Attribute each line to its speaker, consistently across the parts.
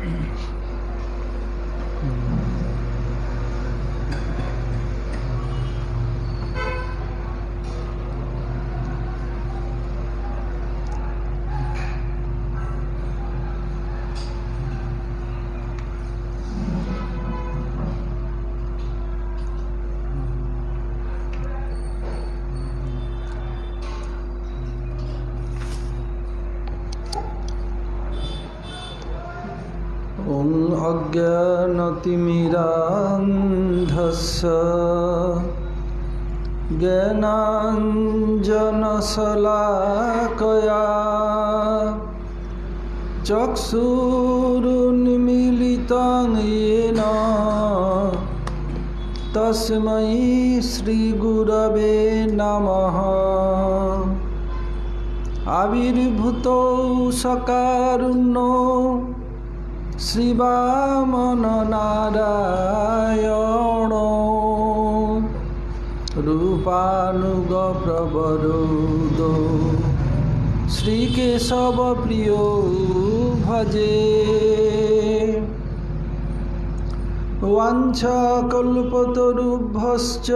Speaker 1: ॐ अज्ञानतिमिरान्धस्य ज्ञानाञ्जनशलाकया चक्षुरुन्मीलितं येन तस्मै श्रीगुरवे नमः। आविर्भूतो सकारुण्यो श्रीवामन नारायणो रूपानुग प्रवरोदो श्रीकेशव प्रियो भजे। वाञ्छाकल्पतरुभ्यश्च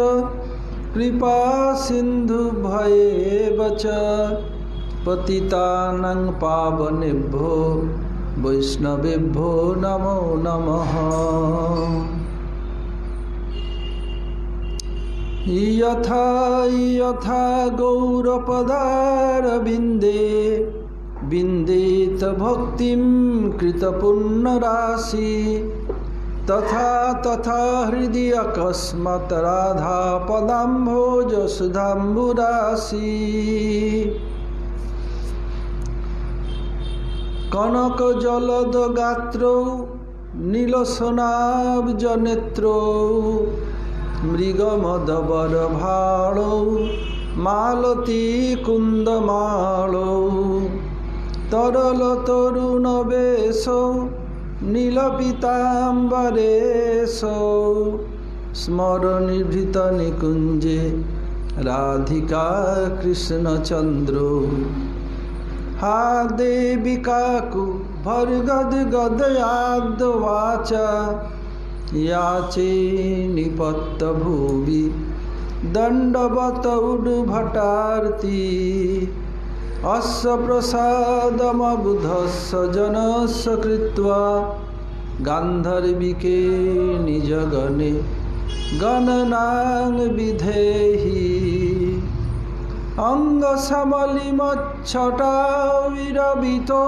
Speaker 1: कृपा सिन्धुभ्येव च पतितानां पावनेभ्यो वैष्णवेभ्यो नमो नमः। यथा यथा गौरपदारविन्दे विन्देत भक्तिं कृतपुण्यराशि तथा तथा हृदि अकस्मात् राधा पदाम्भोजसुधाम्बुराशि। कनकजलदगात्रौ नीलसनाब्जनेत्रौ मृगमदबरभाणौ मालतीकुन्दमालौ तरलतरुणवेशौ नीलपीताम्बरेशौ स्मरनिभृतनिकुञ्जे राधिका कृष्णचन्द्रौ। हा देविकाकु भर्गद्गदयाद्वाचा याचे निपत्तभुवि दण्डवत उड्भटार्ति। अस्य प्रसादमबुधस्य जनस्य कृत्वा गान्धर्विके निजगणे गणनां विधेहि। अंगसमलिमच्छटाविरवितो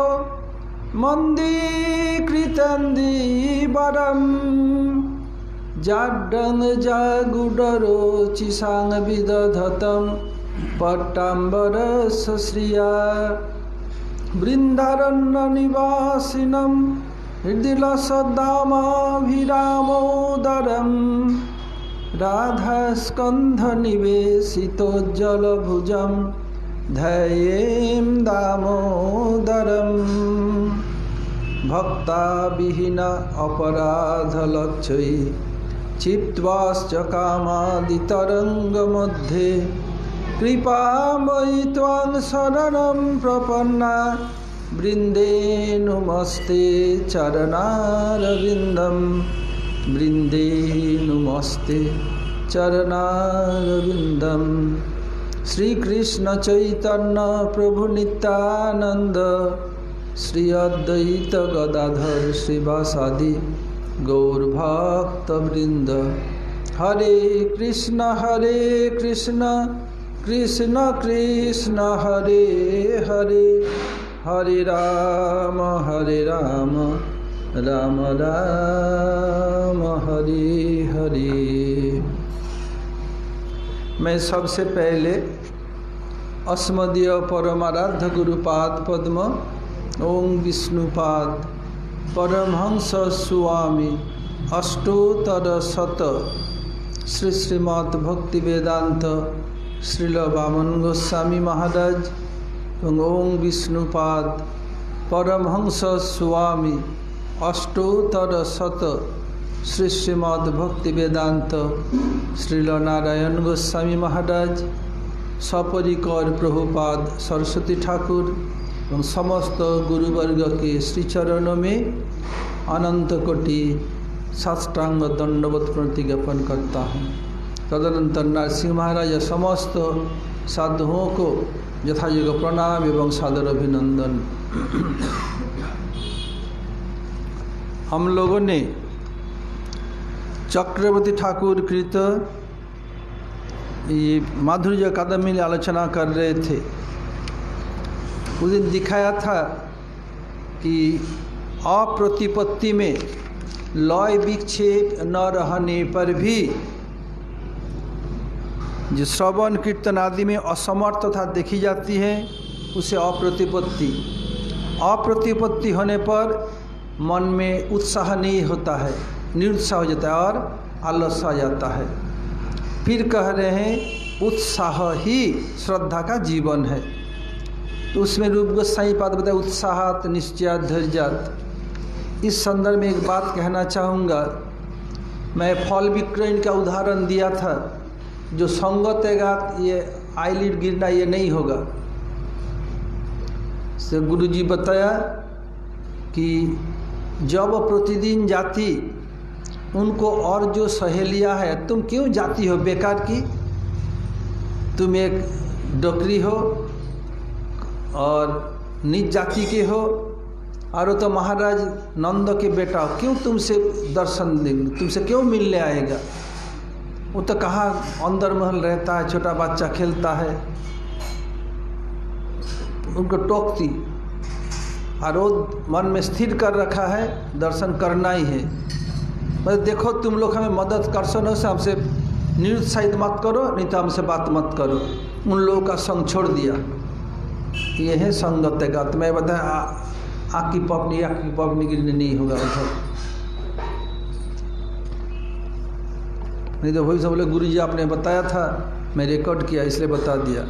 Speaker 1: मन्दीकृतन्दीवरं जाड्डं जागुडरोचिषां विदधतं पट्टाम्बरस्य श्रिया। बृन्दारण्यनिवासिनं हृदिलसदामाभिरामोदरम् राधास्कन्धनिवेशितोज्ज्वलभुजं ध्यायेम दामोदरम्। भक्ताविहीना अपराधलक्ष्यै क्षिप्त्वाश्च कामादितरङ्गमध्ये कृपामयि त्वां शरणं प्रपन्ना वृन्दे नुमस्ते चरणारविन्दम्। वृन्दे नुमस्ते चरणारविन्दम्। श्री कृष्ण चैतन्य प्रभु नित्यानंद श्री अद्वैत गदाधर श्रीवासादि गौरभक्तवृंद। हरे कृष्ण कृष्ण कृष्ण हरे हरे, हरे राम राम राम हरे हरे। मैं सबसे पहले अस्मदीय परमाराध्य गुरुपाद पद्म ओम विष्णुपाद परमहंस स्वामी अष्टोत्तर शत श्री श्रीमद् भक्ति वेदांत श्रील वामन गोस्वामी महाराज ओम विष्णुपाद परमहंस स्वामी अष्टोत्तर शत श्री श्रीमद् भक्ति वेदांत श्रील नारायण गोस्वामी महाराज सपरिकर प्रभुपाद सरस्वती ठाकुर एवं समस्त गुरुवर्ग के श्रीचरणों में अनंत कोटि साष्टांग दंडवत प्रणति ज्ञापन करता हूँ। तदनंतर नरसिंह महाराज या समस्त साधुओं को यथायोग्य प्रणाम एवं सादर अभिनंदन। हम लोगों ने चक्रवर्ती ठाकुर कृत ये माधुर्य अकादमी में आलोचना कर रहे थे। उस दिन दिखाया था कि अप्रतिपत्ति में लय विक्षेप न रहने पर भी जो श्रवण कीर्तन आदि में असमर्थता देखी जाती है उसे अप्रतिपत्ति। अप्रतिपत्ति होने पर मन में उत्साह नहीं होता है, निरुत्साह हो जाता है और आलस आ जाता है। फिर कह रहे हैं उत्साह ही श्रद्धा का जीवन है। तो उसमें रूप गोसाई पाद बताए उत्साहात निश्चयात धैर्यात। इस संदर्भ में एक बात कहना चाहूँगा। मैं फल विक्रय का उदाहरण दिया था। जो संगतेगात ये आईलिड गिरना ये नहीं होगा। से गुरुजी बताया कि जब प्रतिदिन जाती उनको और जो सहेलियां है, तुम क्यों जाती हो बेकार की, तुम एक डोकरी हो और नीच जाति के हो और वो तो महाराज नंद के बेटा हो, क्यों तुमसे दर्शन देंगे, तुमसे क्यों मिलने आएगा। वो तो कहाँ अंदर महल रहता है, छोटा बच्चा खेलता है। उनको टोकती और वो मन में स्थिर कर रखा है दर्शन करना ही है। मतलब देखो तुम लोग हमें मदद कर सो, से हमसे निरुत्साहित मत करो, नहीं तो हमसे बात मत करो। उन लोगों का संग छोड़ दिया। ये है संगतगत। मैं बताया आँख की पपनी गिरने नहीं होगा उधर। नहीं तो वही सब लोग गुरु जी आपने बताया था, मैं रिकॉर्ड किया इसलिए बता दिया।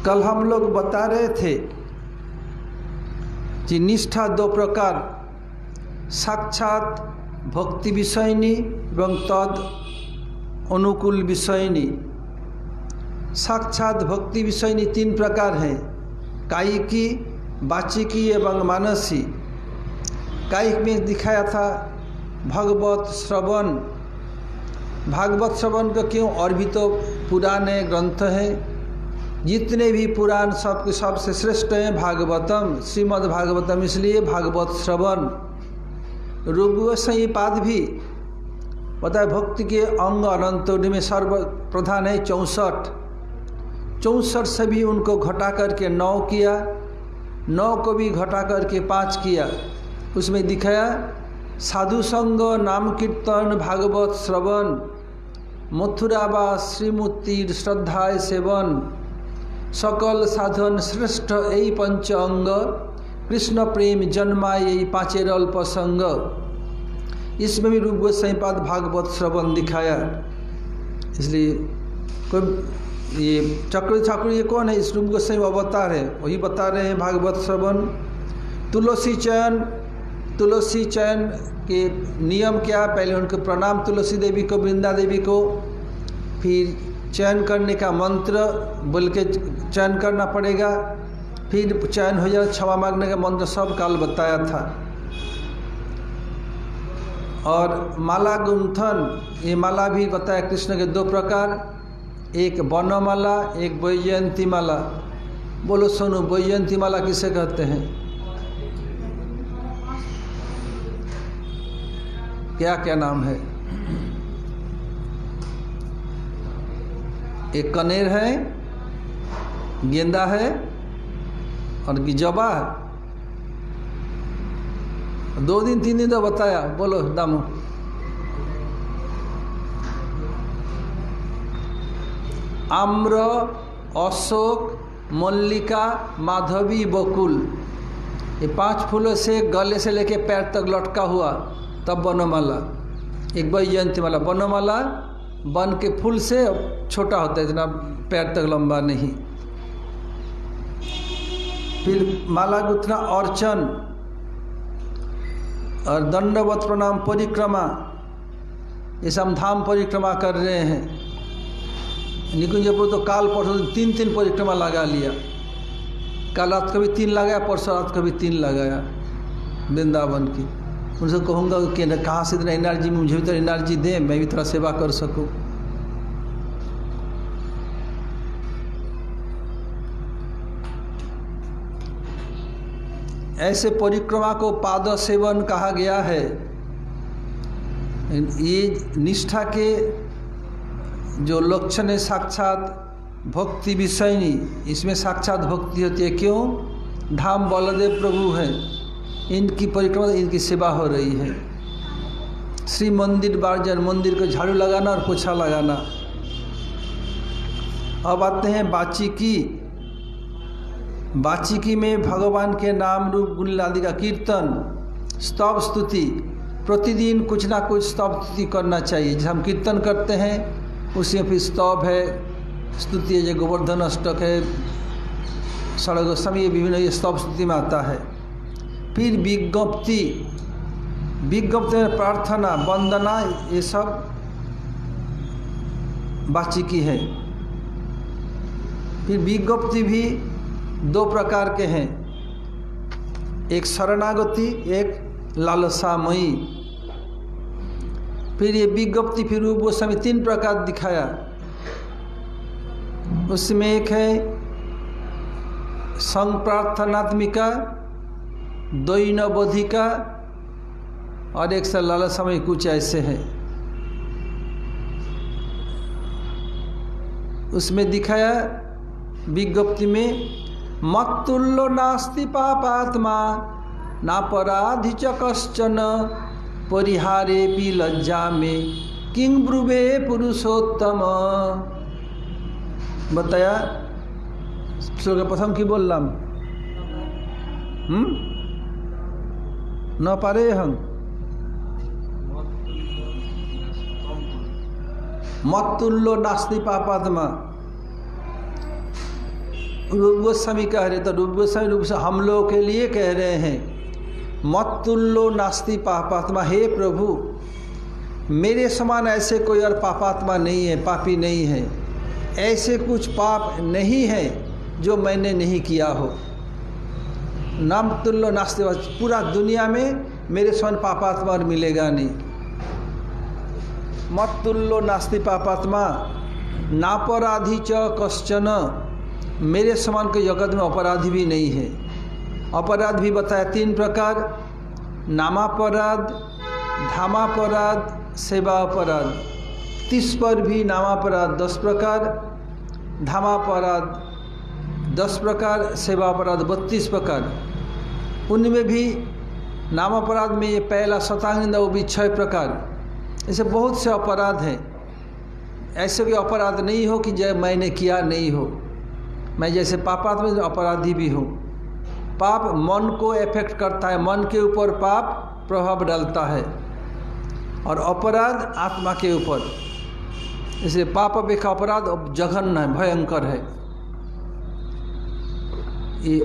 Speaker 1: कल हम लोग बता रहे थे कि निष्ठा दो प्रकार, साक्षात भक्ति विषयनी एवं तद अनुकूल विषयनी। साक्षात भक्ति विषयनी तीन प्रकार हैं, कायिकी, वाचिकी एवं मानसी। कायिक में दिखाया था भागवत श्रवण। भागवत श्रवण का क्यों, और भी तो पुराने ग्रंथ हैं, जितने भी पुराण सबके सबसे श्रेष्ठ हैं भागवतम, श्रीमद् भागवतम, इसलिए भागवत श्रवण। रूप गोसाई पाद भी बताए भक्ति के अंग अनंतों में सर्व प्रधान है 64 से भी उनको घटा करके 9 किया, 9 को भी घटा करके 5 किया। उसमें दिखाया साधु संग, नाम कीर्तन, भागवत श्रवण, मथुरावास, श्रीमूर्ति श्रद्धाय सेवन, सकल साधन श्रेष्ठ यही पंच अंग, कृष्ण प्रेम जन्मा यही पाँचेर अल्प संग। इसमें भी रूप गोसाई पाद भागवत श्रवण दिखाया। इसलिए कोई ये चक्रवर्ती ठाकुर ये कौन है, इस रूप गोसाई अवतार है, वही बता रहे हैं भागवत श्रवण। तुलसी चयन के नियम क्या, पहले उनको प्रणाम तुलसी देवी को, वृंदा देवी को, फिर चयन करने का मंत्र बोल के चयन करना पड़ेगा, फिर चयन हो जाए क्षमा मांगने का मंत्र, सब काल बताया था। और माला गुंथन, ये माला भी बताया कृष्ण के 2 प्रकार, एक वनमाला, एक वैजयंती माला। बोलो सोनू, वैजयंती माला किसे कहते हैं, क्या क्या नाम है। एक कनेर है, गेंदा है और जबा है। 2 दिन 3 दिन तो बताया, बोलो दामू। आम्र, अशोक, मल्लिका, माधवी, बकुल, ये 5 फूलों से गले से लेके पैर तक लटका हुआ, तब वनमाला। एक वैजयंती माला, वनमाला वन के फूल से छोटा होता है, इतना पैर तक लंबा नहीं। फिर माला गुथना, अर्चन और दंडवत प्रणाम, परिक्रमा। ये हम धाम परिक्रमा कर रहे हैं। निकुंजपुर तो काल परसों 3 परिक्रमा लगा लिया। कल रात कभी 3 लगाया, परसों रात कभी 3 लगाया वृंदावन की। उनसे कहूँगा कि कहाँ से इतना एनर्जी, मुझे भी तो एनर्जी दें, मैं भी थोड़ा सेवा कर सकूँ। ऐसे परिक्रमा को पाद सेवन कहा गया है। ये निष्ठा के जो लक्षण है साक्षात भक्ति विषयनी, इसमें साक्षात भक्ति होती है। क्यों? धाम बलदेव प्रभु हैं, इनकी परिक्रमा, इनकी सेवा हो रही है। श्री मंदिर बार्जन, मंदिर को झाड़ू लगाना और पोछा लगाना। अब आते हैं बाचिकी। बाचिकी में भगवान के नाम रूप गुण आदि का कीर्तन, स्तव स्तुति, प्रतिदिन कुछ ना कुछ स्तव स्तुति करना चाहिए। जैसे हम कीर्तन करते हैं उसमें फिर स्तव है, स्तुति है, जो गोवर्धन अष्टक है, षड् गोस्वामी, ये विभिन्न ये स्तव स्तुति में आता है। फिर विज्ञप्ति, विज्ञप्ति में प्रार्थना, वंदना, ये सब वाचिकी है। फिर विज्ञप्ति भी 2 प्रकार के हैं, एक शरणागति, एक लालसामयी। फिर ये विज्ञप्ति फिर रूप गोस्वामी 3 प्रकार दिखाया। उसमें एक है संप्रार्थनात्मिका, द्वैनबोधिका और एक से लालसामयी, कुछ ऐसे हैं। उसमें दिखाया विज्ञप्ति में मत्तुल्यो नास्ति पापात्मा नापराधि च कश्चन परिहारेपि लज्जा में किं ब्रुवे पुरुषोत्तम। बताया श्लोक प्रथम की बोललाम न पारे हम मत्तुल्यो नास्ति पापात्मा। रूप गोस्वामी कह रहे, तो रूप गोस्वामी रूप से हम लोगों के लिए कह रहे हैं, मत्तुल्यो नास्ति पापात्मा। हे प्रभु, मेरे समान ऐसे कोई और पापात्मा नहीं है, पापी नहीं है। ऐसे कुछ पाप नहीं है जो मैंने नहीं किया हो। नाम तुल्यो नास्ति, पूरा दुनिया में मेरे समान पापात्मा और मिलेगा नहीं। मत्तुल्यो नास्ति पापात्मा नापराधी च कश्चन, मेरे समान कोई जगत में अपराधी भी नहीं है। अपराध भी बताया 3 प्रकार, नामापराध, धामापराध, सेवापराध। 30 पर भी नामापराध 10 प्रकार, धामापराध 10 प्रकार, सेवापराध 32 प्रकार। उनमें भी नामापराध में ये पहला शतांग, वो भी 6 प्रकार। ऐसे बहुत से अपराध हैं। ऐसे कोई अपराध नहीं हो कि जय मैंने किया नहीं हो। मैं जैसे पापात्मा अपराधी भी हूँ। पाप मन को इफेक्ट करता है, मन के ऊपर पाप प्रभाव डालता है, और अपराध आत्मा के ऊपर। इसलिए पाप अपेक्षा अपराध जघन्य है, भयंकर है। ये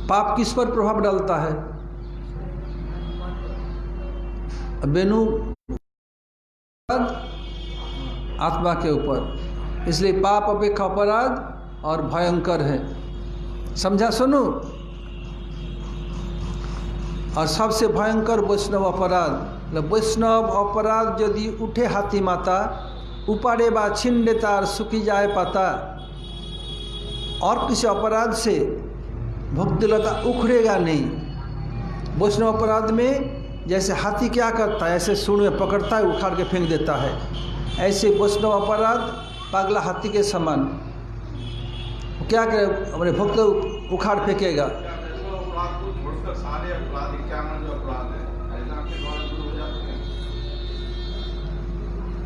Speaker 1: पाप किस पर प्रभाव डालता है? बेनु आत्मा के ऊपर। इसलिए पाप अपेक्षा अपराध और भयंकर है। समझा सुनो? और सबसे भयंकर वैष्णव अपराध। वैष्णव अपराध यदि उठे हाथी माता, उपाड़े बा छीन लेता और सुखी जाए पाता। और किसी अपराध से भक्ति लता उखड़ेगा नहीं। वैष्णव अपराध में जैसे हाथी क्या करता है, ऐसे सूंड में पकड़ता है, उखाड़ के फेंक देता है। ऐसे वैष्णव अपराध पागला हाथी के समान। क्या करे, अपने भक्त उखाड़ फेंकेगा।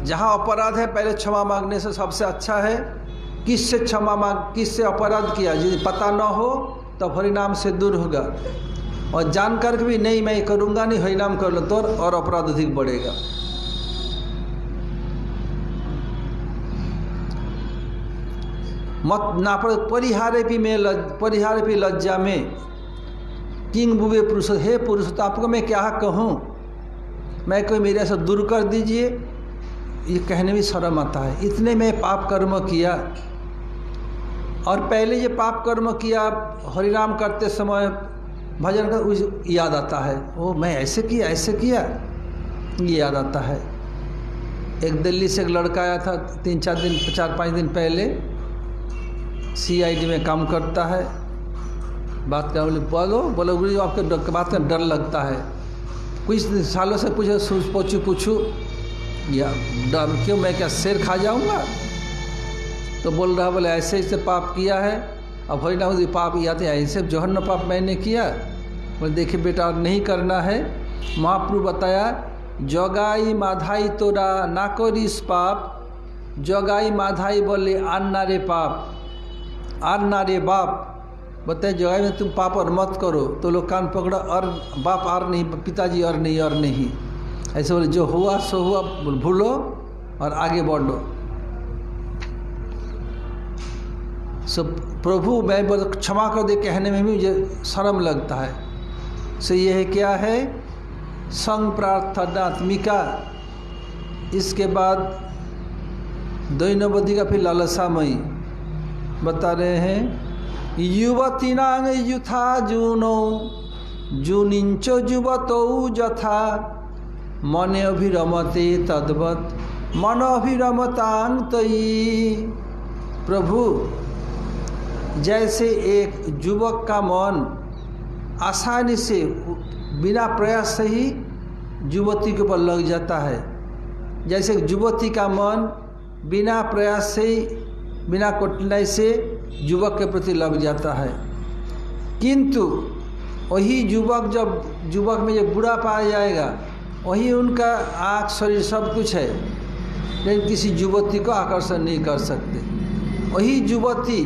Speaker 1: जहाँ अपराध है पहले क्षमा मांगने से सबसे अच्छा है। किससे क्षमा मांग, किससे अपराध किया, यदि पता न हो तो हरिनाम से दूर होगा। और जानकर के भी नहीं मैं करूँगा नहीं, हरिनाम कर लो तो और अपराध अधिक बढ़ेगा। मत ना परिहारे भी लज्जा में किंग बुवे पुरुष। हे पुरुष, तो आपको मैं क्या कहूँ, मैं कोई मेरे से दूर कर दीजिए, ये कहने में शर्म आता है। इतने में पाप कर्म किया, और पहले ये पाप कर्म किया, हरिनाम करते समय भजन कर याद आता है, ओ मैं ऐसे किया ये याद आता है। एक दिल्ली से एक लड़का आया था 4-5 दिन पहले, CID में काम करता है। बात क्या बोलो गुरु जी आपके बात का डर लगता है, कुछ सालों से पूछूं या डर क्यों, मैं क्या शेर खा जाऊंगा? तो बोल रहा बोले ऐसे पाप किया है, अब हरिनाम पाप याते ऐसे जघन्य पाप मैंने किया। बोले देखिए बेटा नहीं करना है। महाप्रभु बताया जगाई माधाई तोरा ना करिस पाप, जगाई माधाई बोले आन्ना रे पाप आन्ना रे बाप। बताए जगाई में तुम पाप और मत करो, तो लोग कान पकड़ा और बाप और नहीं, पिताजी और नहीं। ऐसे बोले जो हुआ सो हुआ, भूलो और आगे बढ़ो। सब प्रभु मैं क्षमा कर दे कहने में भी मुझे शर्म लगता है। सो यह क्या है? संग प्रार्थनात्मिका। इसके बाद दैनवधी का फिर लालसामयी बता रहे हैं। युवती नांग युथा जूनो जूनिंच युवतौ जथा मन अभिरमते तद्वत मन अभिरमतांग तयी। प्रभु जैसे एक युवक का मन आसानी से बिना प्रयास से ही युवती के ऊपर लग जाता है, जैसे युवती का मन बिना प्रयास से बिना कठिनाई से युवक के प्रति लग जाता है। किंतु वही युवक जब युवक में जब बुढ़ा पाया जाएगा, वही उनका आँख शरीर सब कुछ है, लेकिन किसी युवती को आकर्षण नहीं कर सकते। वही युवती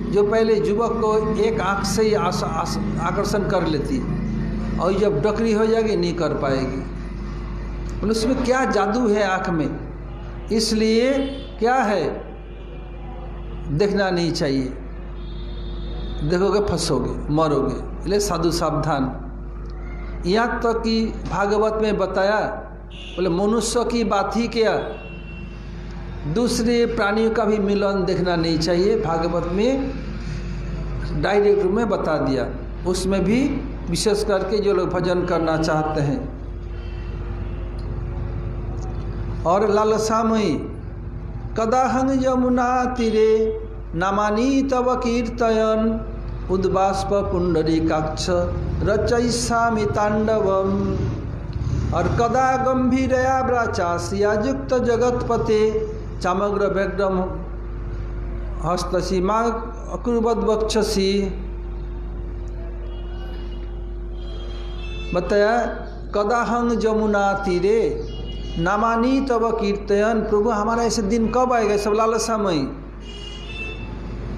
Speaker 1: जो पहले युवक को एक आँख से ही आकर्षण कर लेती, और जब डकरी हो जाएगी नहीं कर पाएगी। उसमें क्या जादू है आँख में, इसलिए क्या है देखना नहीं चाहिए, देखोगे फंसोगे मरोगे, इसलिए साधु सावधान। यहाँ तक कि भागवत में बताया, बोले मनुष्य की बात ही क्या, दूसरे प्राणियों का भी मिलन देखना नहीं चाहिए। भागवत में डायरेक्ट रूप में बता दिया। उसमें भी विशेष करके जो लोग भजन करना चाहते हैं। और लालसामयी कदाहंग यमुना तीरे नामानी तव कीर्तयन उद्बाष्प पुंडरीकाक्ष रचयिष्यामि तांडवम। और कदा गंभीरया व्राचास्या युक्त जगतपते चामग्र व्यग्रम हस्तसी माँ अकुर्वद वक्षसी। बताया कदाहंग जमुना तीरे नामानी तब कीर्तन। प्रभु हमारा ऐसे दिन कब आएगा? सब लालसामयी।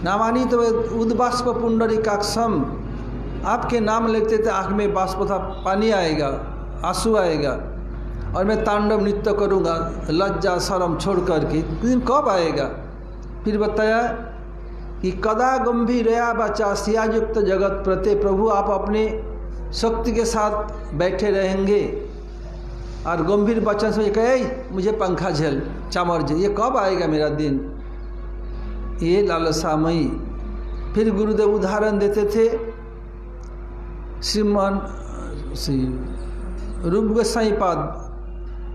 Speaker 1: नामानी तब उद्बाष्प पुंडरीकाक्षम, आपके नाम लेते थे आँख में बाष्प था, पानी आएगा, आंसू आएगा, और मैं तांडव नृत्य करूँगा लज्जा शर्म छोड़ करके। दिन कब आएगा? फिर बताया कि कदा गंभीरया वाचा युक्त जगत प्रते। प्रभु आप अपने शक्ति के साथ बैठे रहेंगे और गंभीर वचन से कहे मुझे पंखा झेल चामर झेल, ये कब आएगा मेरा दिन? ये लालसामयी। फिर गुरुदेव उदाहरण देते थे, श्रीमान श्री रूप गोसाई पाद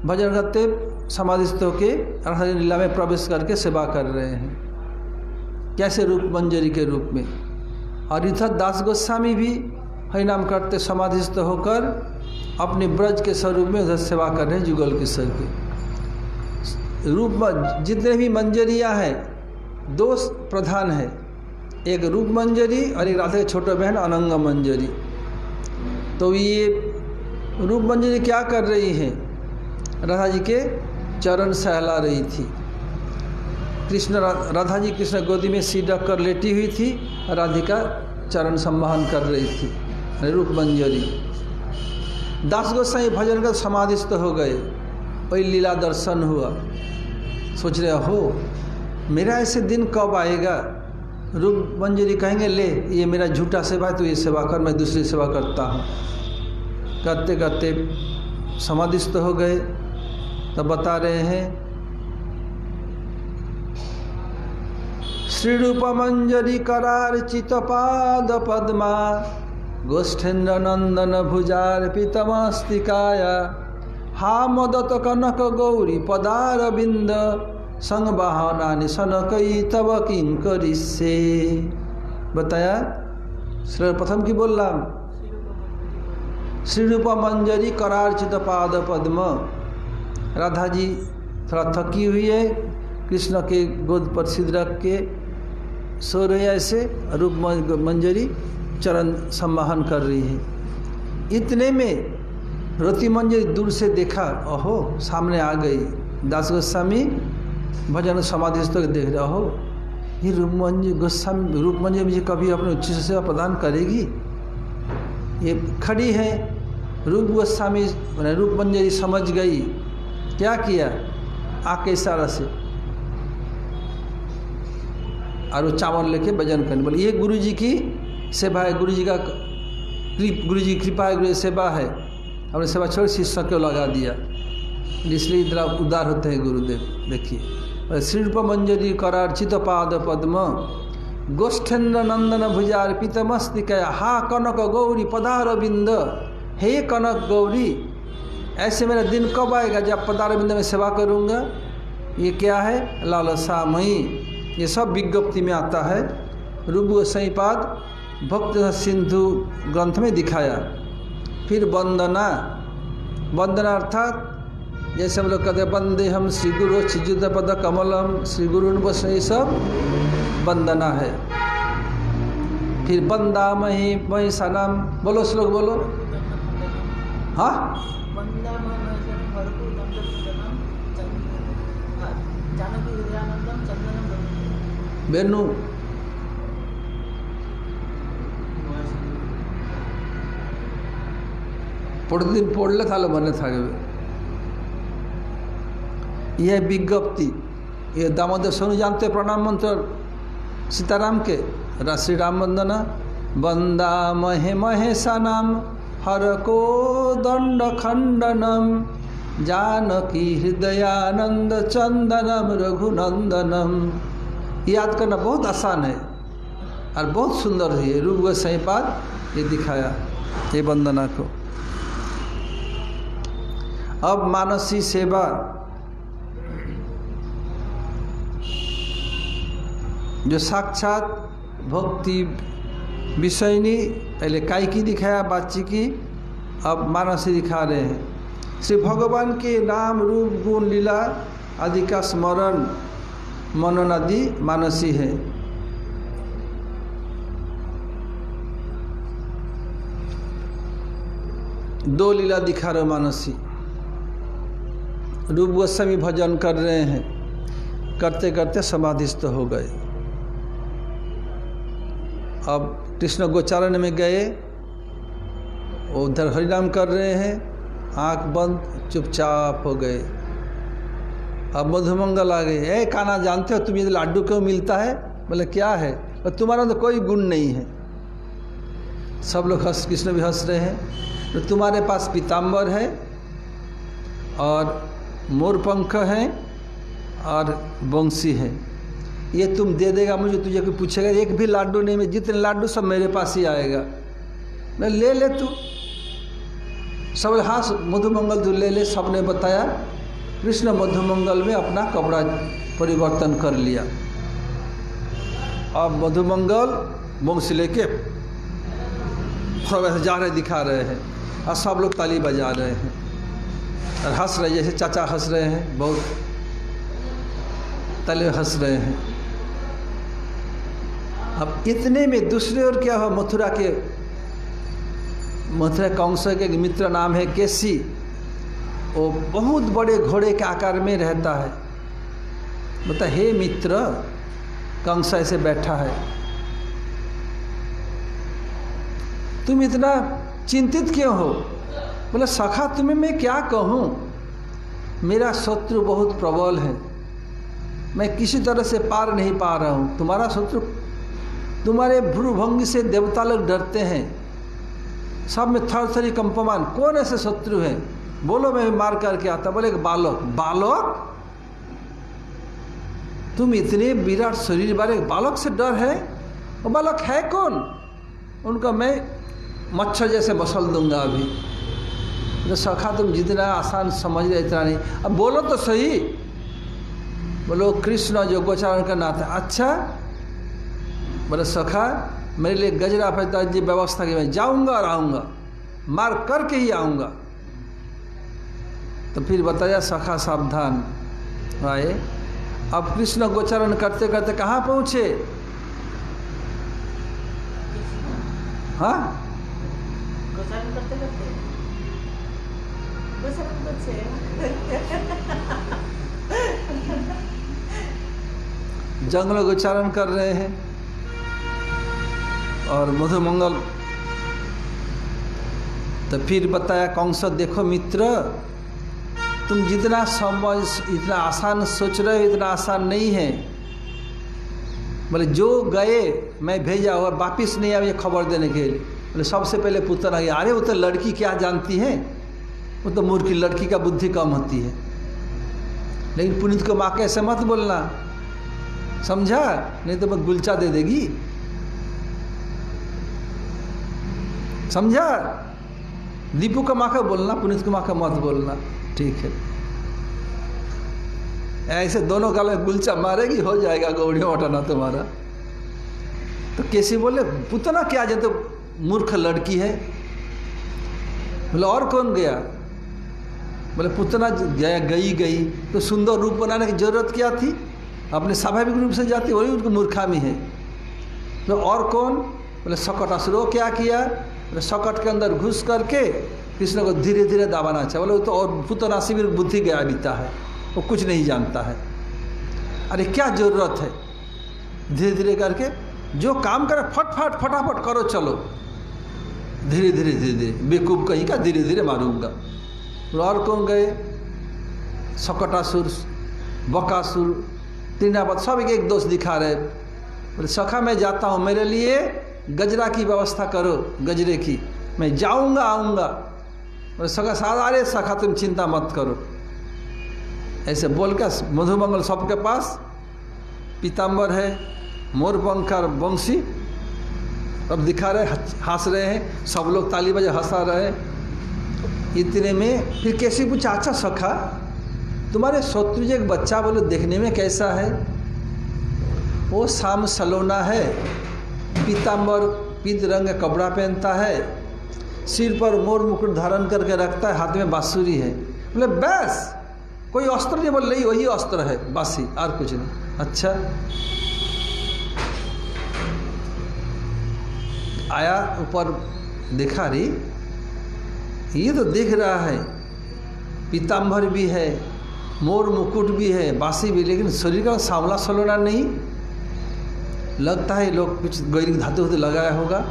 Speaker 1: भजन करते समाधिस्थ होके राधा लीला में प्रवेश करके सेवा कर रहे हैं, कैसे रूप मंजरी के रूप में। और इधर दास गोस्वामी भी हरिनाम करते समाधिस्थ होकर अपने ब्रज के स्वरूप में उधर सेवा कर रहे हैं जुगल किशोर के रूप में। जितने भी मंजरियाँ हैं दो प्रधान है, एक रूप मंजरी और एक राधा की छोटा बहन अनंग मंजरी। तो ये रूप मंजरी क्या कर रही है? राधा जी के चरण सहला रही थी। राधा जी कृष्ण गोदी में सिर रख कर लेटी हुई थी, राधिका चरण सम्मान कर रही थी, रूप मंजरी। दास गोसाई भजन कर समाधिस्थ हो गए, वही लीला दर्शन हुआ। सोच रहे हो मेरा ऐसे दिन कब आएगा? रूप मंजरी कहेंगे ले ये मेरा झूठा सेवा है, तो ये सेवा कर, मैं दूसरी सेवा करता हूँ। करते करते समाधिस्थ हो गए। तब बता रहे हैं श्री रूप मंजरी करार्चित पाद पद्मा गोष्ठेन्द्र नंदन भुजार्पितमस्तिकाया हा मदत कनक गौरी पदारविंद संगवाहना सनकई तब किंकरिष्ये। बताया सर्वप्रथम की बोल रहा श्री रूप मंजरी करार्चित पाद पद्म। राधा जी थोड़ा थकी हुई है, कृष्ण के गोद पर सिर रख के सो रहे ऐसे, रूप मंजरी चरण संवाहन कर रही है। इतने में रति मंजरी दूर से देखा, ओहो सामने आ गई। दास गोस्वामी भजन समाधिस्थ देख रहे, ओहो ये रूप मंजरी मुझे कभी अपने उच्च सेवा प्रदान करेगी। ये खड़ी है। रूप गोस्वामी रूप मंजरी समझ गई, क्या किया, आँख के इशारा से और वो चावल लेके भजन करने बोले। ये गुरु जी की सेवा है, गुरु जी का गुरु जी कृपा है, गुरु जी सेवा है। अपने सेवा छोड़ शिष्य को लगा दिया, इसलिए इतना उदार होते हैं गुरुदेव। देखिए श्री रूप मंजरी करार्चित पाद पद्म गोष्ठेन्द्र नंदन भुजार्पितमस्तिकाया हा कनक गौरी पदारविंद। हे कनक गौरी, ऐसे मेरा दिन कब आएगा जब पदारविंद में सेवा करूँगा। ये क्या है, लालसामयी। ये सब विज्ञप्ति में आता है। रूप गोसाई पाद भक्त सिंधु ग्रंथ में दिखाया। फिर वंदना, वंदना अर्थात जैसे हम लोग कहते हैं वंदे हम श्री गुरु चिजुद पद कमलम श्री गुरु बस, ये सब वंदना है। फिर वंदा मही मही सनम, बोलो श्लोक बोलो। हाँ बेनू दिन पढ़ले था मन था। यह विज्ञप्ति, ये दामोदर सोनू जानते प्रणाम मंत्र सीताराम के, श्री राम वंदना वंदा महे महेशा नाम हर को दंड खंडनम जानकी हृदयानंद चंदनम रघुनंदनम। याद करना बहुत आसान है और बहुत सुंदर है। रूप गोसाई पाद ये दिखाया ये वंदना को। अब मानसी सेवा, जो साक्षात भक्ति विषयनी, पहले काय की दिखाया बाची की, अब मानसी दिखा रहे हैं। श्री भगवान के नाम रूप गुण लीला आदि का स्मरण मनन आदि मानसी है। दो लीला दिखा रहे मानसी। रूप गोस्वामी भजन कर रहे हैं, करते करते समाधिस्थ हो गए। अब कृष्ण गोचारण में गए, उधर हरिनाम कर रहे हैं, आंख बंद चुपचाप हो गए। अब मधुमंगल आ गए। ए काना, जानते हो तुम ये लाडू क्यों मिलता है? बोले क्या है? और तुम्हारा तो कोई गुण नहीं है। सब लोग हंस, कृष्ण भी हंस रहे हैं। तो तुम्हारे पास पीताम्बर है और मोरपंख है और बंसी है, ये तुम दे देगा मुझे, तुझे कोई पूछेगा एक भी लाडू नहीं, मैं जितने लाडू सब मेरे पास ही आएगा। मैं ले ले तू। सब हाँ मधुमंगल तू ले ले। सब ने बताया। कृष्ण मधुमंगल में अपना कपड़ा परिवर्तन कर लिया। अब मधुमंगल बंसी लेके सब ऐसे जा रहे, दिखा रहे हैं और सब लोग ताली बजा रहे हैं और हंस रहे, जैसे चाचा हंस रहे हैं, बहुत ताली हंस रहे हैं। अब इतने में दूसरे ओर क्या हुआ, मथुरा कंस के मित्र नाम है केसी, वो बहुत बड़े घोड़े के आकार में रहता है। बता, हे मित्र, कंस ऐसे बैठा है, तुम इतना चिंतित क्यों हो? बोला सखा तुम्हें मैं क्या कहूँ, मेरा शत्रु बहुत प्रबल है, मैं किसी तरह से पार नहीं पा रहा हूँ। तुम्हारा शत्रु, तुम्हारे भ्रूभंगी से देवता लोग डरते हैं, सब में थरथरी कंपमान। कौन ऐसे शत्रु है? बोलो, मैं मार करके आता। बोले बालक। बालक? तुम इतने विराट शरीर वाले बालक से डर है? वो बालक है कौन? उनका मैं मच्छर जैसे मसल दूंगा अभी। तो सखा तुम जितना आसान समझ रहे इतना नहीं, अब बोलो तो सही। बोलो कृष्ण जो गोचारण का नाथ है। अच्छा बोले सखा मेरे लिए गजरा पैदा जी व्यवस्था की, मैं जाऊंगा और आऊँगा, मार करके ही आऊँगा। तो फिर बताया सखा सावधान आए। अब कृष्ण गोचारण करते करते कहाँ पहुँचे? हाँ
Speaker 2: गोचारण करते करते
Speaker 1: जंगल गोचारण कर रहे हैं। और मधुमंगल तो फिर बताया कंस देखो मित्र, तुम जितना समझ इतना आसान सोच रहे हो इतना आसान नहीं है। बोले जो गए मैं भेजा और वापिस नहीं आया ये खबर देने के लिए। बोले सबसे पहले पुत्र आ गया। अरे वो तो लड़की क्या जानती है, वो तो मूर्ख लड़की का बुद्धि कम होती है। लेकिन पुनीत को माँ कैसे मत बोलना, समझा? नहीं तो मैं गुलचा दे देगी, समझा? दीपू का माँ का बोलना, पुनीत को माँ का मत बोलना, ठीक है? ऐसे दोनों गाल में गुलचा मारेगी, हो जाएगा गौड़िया उठाना तुम्हारा। तो कैसे बोले पुतना क्या जो तो मूर्ख लड़की है। बोले और कौन गया? बोले पुतना गया गई तो सुंदर रूप बनाने की जरूरत क्या थी? अपने स्वाभाविक रूप से जाती, वही उनको मूर्खामी है। तो और कौन? बोले सकट असुरो क्या किया? बोले सकट के अंदर घुस करके कृष्ण को धीरे धीरे दबाना चाहिए। बोले तो और पुतना शिविर बुद्धि गया बीता है, वो कुछ नहीं जानता है। अरे क्या जरूरत है, धीरे धीरे करके जो काम करे फटाफट करो, चलो धीरे धीरे बेकूफ कहीं का धीरे धीरे मारूंगा। और कौन गए? सकटासुर, बकासुर, तीनावत, सब एक दोष दिखा रहे। बोले सखा मैं जाता हूँ, मेरे लिए गजरा की व्यवस्था करो, गजरे की, मैं जाऊंगा आऊँगा। बोले सखा सारा, अरे सखा तुम चिंता मत करो। ऐसे बोल कर मधुमंगल सबके पास पीताम्बर है, मोरपंख और बंसी अब दिखा रहे, हंस रहे हैं, सब लोग ताली बजे हंसा रहे। इतने में फिर कैसे पूछा, अच्छा सखा तुम्हारे शत्रुंजय एक बच्चा बोलो देखने में कैसा है? वो शाम सलोना है, पीताम्बर पीत रंग का कपड़ा पहनता है, सिर पर मोर मुकुट धारण करके रखता है, हाथ में बांसुरी है। बोले बस कोई अस्त्र नहीं? बोल नहीं वही अस्त्र है, बांसी, और कुछ नहीं। अच्छा आया ऊपर, देखा रे ये तो दिख रहा है, पीताम्बर भी है, मोर मुकुट भी है, बांसी भी, लेकिन शरीर का सांवला सलोना नहीं। लगता है लोग कुछ गैरिक धातु लगाया होगा।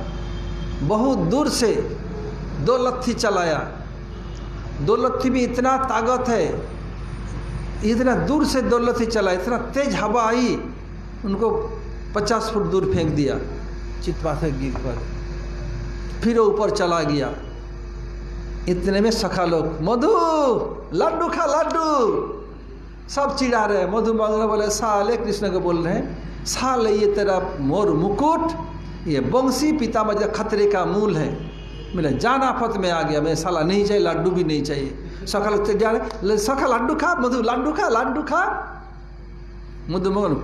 Speaker 1: बहुत दूर से 2 लत्थी चलाया, 2 लत्थी में इतना ताकत है, इतना दूर से 2 लत्थी चला, इतना तेज हवा आई, उनको 50 फुट दूर फेंक दिया, चितवा से गिर पर, फिर ऊपर चला गया। इतने में सखा लोग मधु लड्डू खा लड्डू, सब चिढ़ा रहे। मधु मंगल बोले साले, कृष्ण को बोल रहे हैं साले ये तेरा मोर मुकुट, ये बंसी पितामह खतरे का मूल है, मेरे जान आफत में आ गया, मैं साला नहीं चाहिए, लड्डू भी नहीं चाहिए। सखा लोग जा रहे, सखा लड्डू खा, मधु लड्डू खा लड्डू खा। मधु मंगल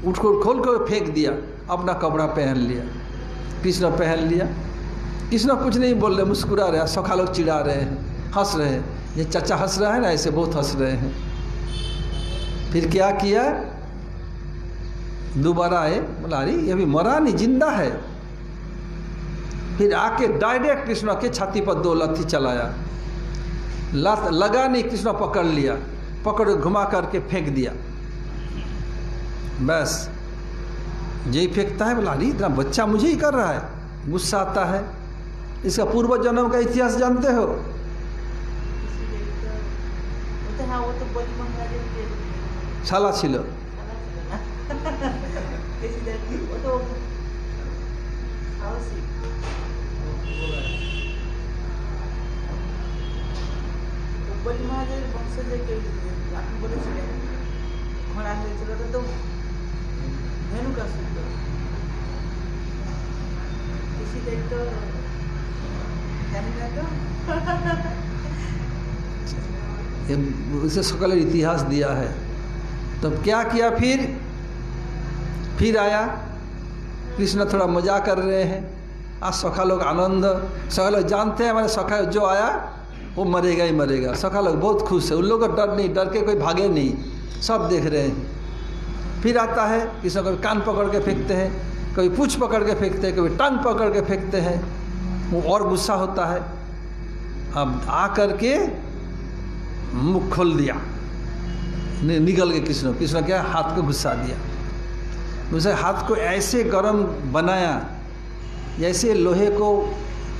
Speaker 1: उठ कर खोल कर फेंक दिया, अपना कपड़ा पहन लिया, कृष्ण पहन लिया। कृष्ण कुछ नहीं बोल रहे, मुस्कुरा रहे, सखा लोग चिढ़ा रहे हैं, हंस रहे हैं। ये चाचा हंस रहा है ना, ऐसे बहुत हंस रहे हैं। फिर क्या किया, दोबारा आए, बोला अरे ये अभी मरा नहीं, जिंदा है। फिर आके डायरेक्ट कृष्ण के छाती पर 2 लत्थी चलाया, लत लगा नहीं, कृष्ण पकड़ लिया, पकड़ घुमा करके फेंक दिया। बस यही फेंकता है, बोला अरे इतना बच्चा मुझे ही कर रहा है, गुस्सा आता है। इसका पूर्व जन्म का इतिहास जानते हो? शाला छिलो
Speaker 2: বলি মহারাজের বংশে যে কেউ আপনি বলেছিলেন ঘোড়া হয়েছিল, ওটা তো धेनु का सूत्र किसी देख तो ध्यान में तो
Speaker 1: उसे सकल इतिहास दिया है। तब क्या किया फिर आया कृष्ण, थोड़ा मजाक कर रहे हैं। आज सखा लोग आनंद, सखा लोग जानते हैं हमारे सखा जो आया वो मरेगा ही मरेगा। सखा लोग बहुत खुश है, उन लोगों को डर नहीं, डर के कोई भागे नहीं, सब देख रहे हैं। फिर आता है किसी कभी कान पकड़ के फेंकते हैं, कभी पूँछ पकड़ के फेंकते हैं, कभी टांग पकड़ के फेंकते हैं। वो और गुस्सा होता है। अब आ करके मुख खोल दिया, निकल के कृष्ण क्या हाथ को घुसा दिया। उसे हाथ को ऐसे गरम बनाया जैसे लोहे को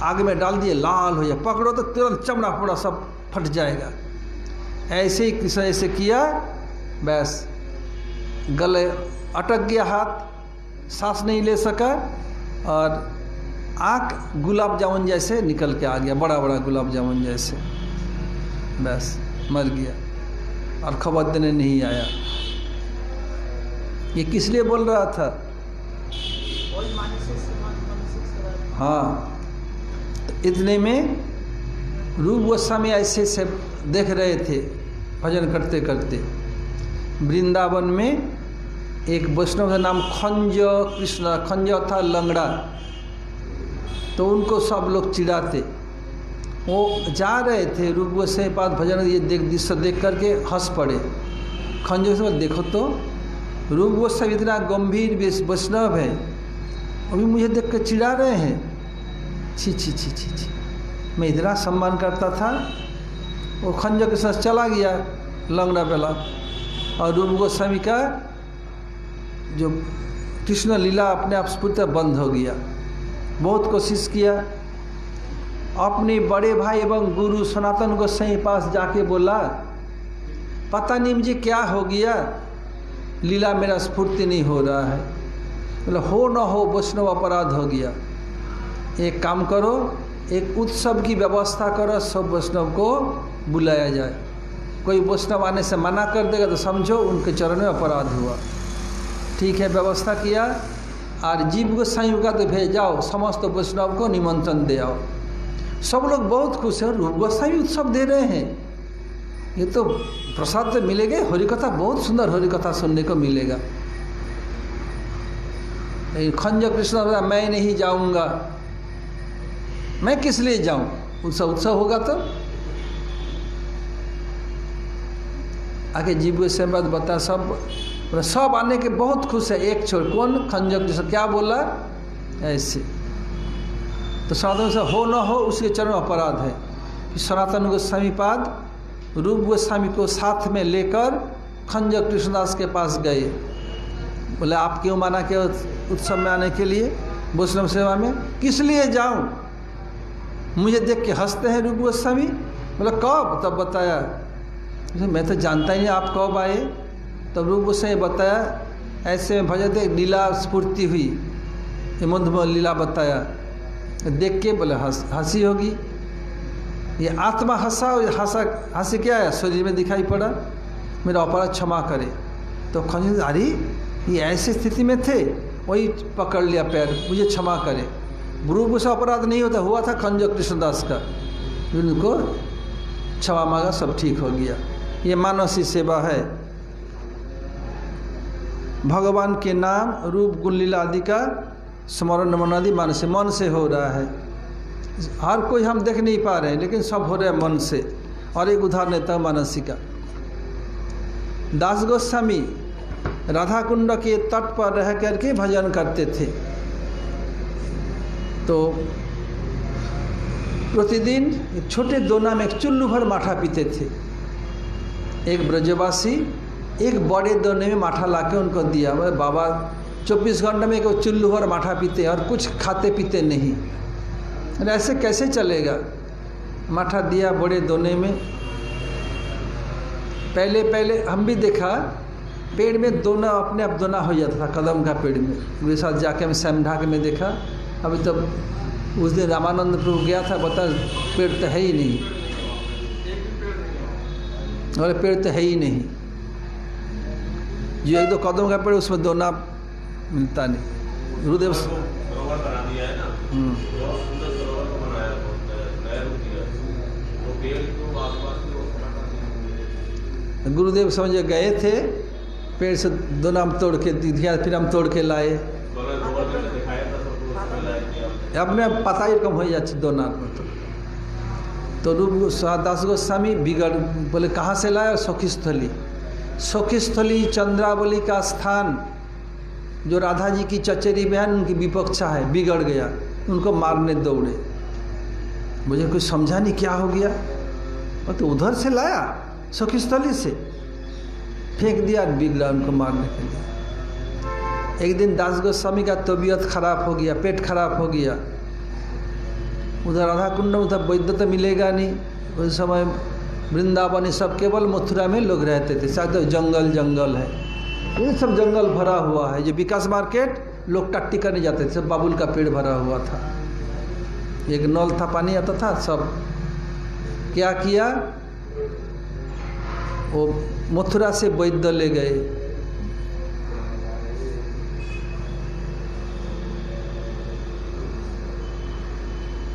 Speaker 1: आग में डाल दिए, लाल हो जाए, पकड़ो तो तुरंत चमड़ा पूरा सब फट जाएगा। ऐसे ही कृष्ण ऐसे किया, बस गले अटक गया, हाथ सांस नहीं ले सका और आँख गुलाब जामुन जैसे निकल के आ गया, बड़ा बड़ा गुलाब जामुन जैसे, बस मर गया और खबर देने नहीं आया। ये किस लिए बोल रहा था? हाँ, इतने में रूप गोस्वामी ऐसे से देख रहे थे भजन करते करते। वृंदावन में एक वैष्णव का नाम खंज कृष्ण, खंज था लंगड़ा, तो उनको सब लोग चिढ़ाते। वो जा रहे थे रूप गोस्वामी पास भजन, ये दृश्य देख करके हंस पड़े। खंज से देखो तो रूप गोस्वामी इतना गंभीर वैष्णव है, अभी मुझे देख कर चिढ़ा रहे हैं। छी छी छी छी छी, मैं इतना सम्मान करता था। वो खंज के साथ चला गया लंगड़ा बेला, और रूप गोस्वामी का जो कृष्ण लीला अपने आप स्फूर्त बंद हो गया। बहुत कोशिश किया, अपने बड़े भाई एवं गुरु सनातन गोस्वामी पास जाके बोला, पता नहीं मुझे क्या हो गया, लीला मेरा स्फूर्ति नहीं हो रहा है। बोला हो न हो वैष्णव अपराध हो गया, एक काम करो, एक उत्सव की व्यवस्था करो, सब वैष्णव को बुलाया जाए। कोई वैष्णव आने से मना कर देगा तो समझो उनके चरण में अपराध हुआ। ठीक है, व्यवस्था किया, और जीव गोस्वामी का तो भेज जाओ, समस्त वैष्णव को निमंत्रण दे आओ। सब लोग बहुत खुश हैं, रूप गोस्वामी उत्सव दे रहे हैं, ये तो प्रसाद तो मिलेगा, हरिकथा बहुत सुंदर हरिकथा सुनने को मिलेगा। खंज कृष्ण बोला मैं नहीं जाऊंगा, मैं किस लिए जाऊं, उत्सव होगा तो। आगे जीव गोस्वामी बात बता, सब आने के बहुत खुश है, एक छोड़ कौन, खंज कृष्ण क्या बोला ऐसे। तो सनातन से हो न हो उसके चरण अपराध है। फिर सनातन गोस्वामी पाद रूप गोस्वामी को साथ में लेकर खंज कृष्णदास के पास गए। बोले आप क्यों माना के उत्सव में आने के लिए, वैष्णव सेवा में? किस लिए जाऊं, मुझे देख के हंसते हैं रूप गोस्वामी। बोला कब? तब बताया, मैं तो जानता ही नहीं आप कब आए। तब रूप गोस्वामी बताया, ऐसे में भजन देख लीला स्फूर्ति हुई, ये मधुमय लीला बताया। देख के बोले हंसी होगी, ये आत्मा हंसी क्या है, शरीर में दिखाई पड़ा, मेरा अपराध क्षमा करे। तो खंज अरे ये ऐसी स्थिति में थे, वही पकड़ लिया पैर, मुझे क्षमा करे। रूप से अपराध नहीं होता, हुआ था खंज कृष्णदास का, उनको क्षमा मांगा, सब ठीक हो गया। ये मानसी सेवा है, भगवान के नाम रूप गुण लीला आदि का स्मरण मनादि मन से हो रहा है। हर कोई हम देख नहीं पा रहे हैं, लेकिन सब हो रहा है मन से। और एक उदाहरण देता हूँ मानसी का। दास गोस्वामी राधा कुंड के तट पर रह करके भजन करते थे। तो प्रतिदिन एक छोटे दोना में एक चुल्लू भर माठा पीते थे। एक ब्रजवासी एक बड़े दोने में माठा लाके उनको दिया। बोले बाबा 24 घंटे में एक चुल्लू भर माठा पीते और कुछ खाते पीते नहीं, ऐसे कैसे चलेगा। माठा दिया बड़े दोने में। पहले हम भी देखा, पेड़ में दोना अपने आप दोना हो जाता था, कदम का पेड़ में। मेरे साथ जाके हम सैमढाक में देखा। अभी तब उस दिन रामानंद प्रभु गया था, बता पेड़ तो है ही नहीं, और पेड़ तो है ही नहीं। जो एक दो कदम का पेड़ उसमें दोना मिलता नहीं। गुरुदेव
Speaker 3: सरोवर बना दिया है ना, बहुत सुंदर सरोवर को बनाया, बहुत नया रूप दिया। तो पेड़ को आसपास के वो हटाना नहीं।
Speaker 1: गुरुदेव समझे गए थे, पेड़ से 2 नाम तोड़ के दिया, फिर हम तोड़ के लाए।
Speaker 3: बगल में से दिखाया था सबको, उसमें लाया किया।
Speaker 1: अपने पता ही कम हो जाती 2 नाम में तो रूप दास गोस्वामी बिगड़ बोले कहाँ से लाए? सखीस्थली। सखीस्थली चंद्रावली का स्थान जो राधा जी की चचेरी बहन उनकी विपक्षा है, बिगड़ गया, उनको मारने दौड़े। मुझे कुछ समझा नहीं क्या हो गया, और तो उधर से लाया सखीस्थली से, फेंक दिया, बिगड़ा उनको मारने के लिए। एक दिन दास गोस्वामी का तबीयत खराब हो गया, पेट खराब हो गया। उधर राधा कुंड, उधर वैद्य तो मिलेगा नहीं उस समय, वृंदावन सब केवल मथुरा में लोग रहते थे, शायद तो जंगल जंगल है, ये सब जंगल भरा हुआ है। जो विकास मार्केट लोग टट्टी करने जाते थे, सब बाबुल का पेड़ भरा हुआ था, एक नल था, पानी आता था। सब क्या किया, वो मथुरा से वैद्य ले गए।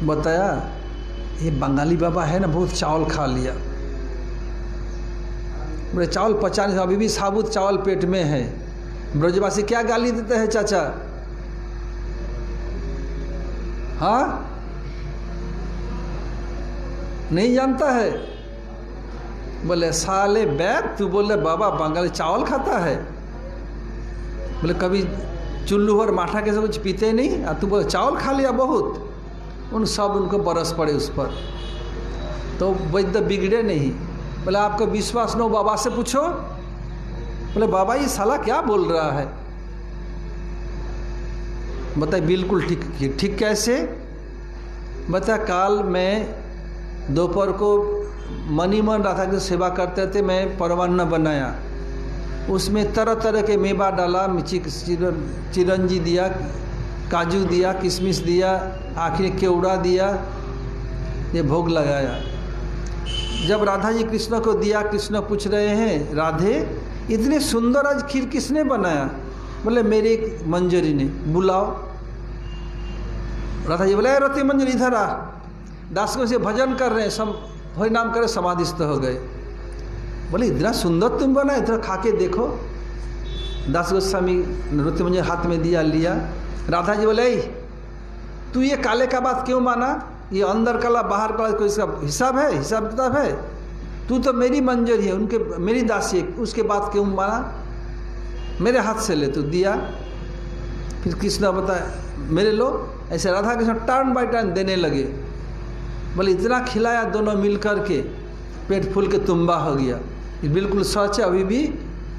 Speaker 1: बताया ये बंगाली बाबा है ना, बहुत चावल खा लिया। बोले चावल पचा नहीं, अभी भी साबुत चावल पेट में है। ब्रजवासी क्या गाली देते हैं चाचा? हाँ, नहीं जानता है? बोले साले बैग, तू बोले बाबा बंगाली चावल खाता है? बोले कभी चुल्लू और माठा के से कुछ पीते नहीं, और तू बोले चावल खा लिया बहुत। उन सब उनको बरस पड़े उस पर, तो वैद्य बिगड़े नहीं। बोले आपको विश्वास न हो बाबा से पूछो। बोले बाबा ये साला क्या बोल रहा है? बताए बिल्कुल ठीक। ठीक कैसे? बता काल मैं दोपहर को मनी मन राधा की सेवा करते थे, मैं परमान्न बनाया, उसमें तरह तरह के मेवा डाला, चिरंजी दिया, काजू दिया, किशमिश दिया, आखिर केवड़ा दिया, ये भोग लगाया। जब राधा जी कृष्ण को दिया, कृष्ण पूछ रहे हैं राधे इतने सुंदर आज खीर किसने बनाया? बोले मेरी एक मंजरी ने। बुलाओ। राधा जी बोले रति मंजरी इधर आ। दास को से भजन कर रहे हैं, सब हरि नाम करे, समाधिस्थ हो गए। बोले इतना सुंदर तुम बनाए, इधर खा के देखो। दास गोस्वामी रति मंजरी हाथ में दिया, लिया। राधा जी बोले तू ये काले का बात क्यों माना? ये अंदर काला बाहर काला, कोई इसका हिसाब है? हिसाब किताब है? तू तो मेरी मंजरी है, उनके मेरी दासी है, उसके बात क्यों माना? मेरे हाथ से ले। तू दिया। फिर कृष्ण बताया मेरे लो। ऐसे Radha Krishna turn by turn देने लगे। बोले इतना खिलाया दोनों मिल कर के, पेट फूल के तुम्बा हो गया। ये बिल्कुल सच है, अभी भी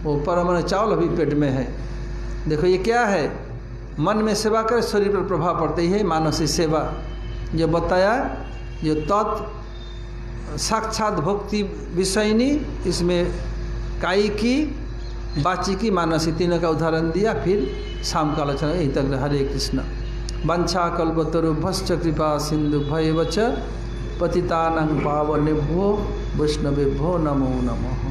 Speaker 1: वो परमाणु चावल अभी पेट में है। देखो ये क्या है, मन में सेवा करे शरीर पर प्रभाव पड़ता ही है, मानसिक सेवा। जो बताया जो तत् साक्षात भक्ति विषयनी, इसमें काई की, बाची की, मानसी, तीनों का उदाहरण दिया। फिर शाम का आलोचना। यही तक। हरे कृष्ण। वंशा कल्पतरुभ्यश्च कृपा सिंधु भयवच पतितानां पावनेभ्यो वैष्णवेभ्यो नमो नमः।